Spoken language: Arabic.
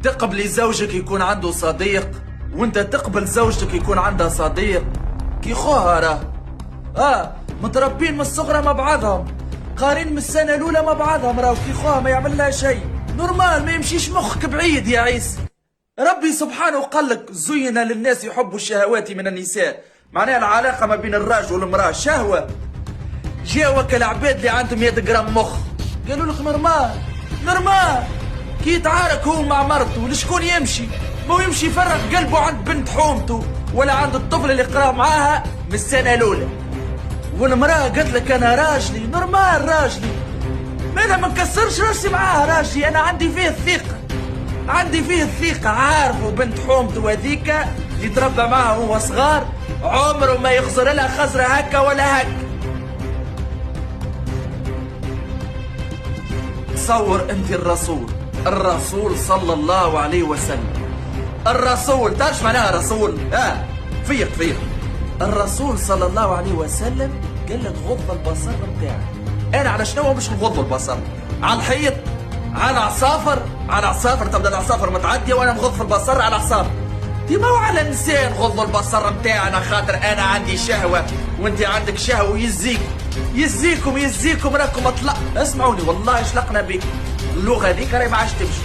تقبلي زوجك يكون عنده صديق وانت تقبل زوجتك يكون عندها صديق كي خوها راه متربين من الصغرى مع بعضهم، قارين من السنه الاولى مع بعضهم، راهو كي خوها ما يعمل لها شيء نورمال، ما يمشيش مخك بعيد يا عيسى. ربي سبحانه قال لك زين للناس يحبوا الشهوات من النساء، معناها العلاقه ما بين الراجل والمراه شهوه. جاوك العباد اللي عندهم 100 جرام مخ قالوا لك نورمال كي يتعارك هو مع مرته لشكون يمشي؟ مو يمشي يفرغ قلبه عند بنت حومته ولا عند الطفل اللي قرا معاها من السنه الاولى. والمراه قالت لك انا راجلي نورمال، راجلي ما انا ما نكسرش راسي معاها، راجلي انا عندي فيه الثقه، عارفه بنت حومته هذيك اللي تربى معاها وهو صغار عمره ما يخزر لها خزره هكا ولا هكا. تصور انت الرسول صلى الله عليه وسلم، الرسول تعرف معناها رسول؟ فيق الرسول صلى الله عليه وسلم قال لك غض البصر نتاعك. انا على شنو باش نغض البصر؟ على الحيط، على عصافر تبدا العصافر متعديه وانا مغض في البصر على عصافر. ديما على الانسان غض البصر نتاعنا، خاطر انا عندي شهوه وانت عندك شهوه، يزيكم راكم اطلق. اسمعوني والله شلقنا بك اللغه هذيك راهي ما عادش تمشي.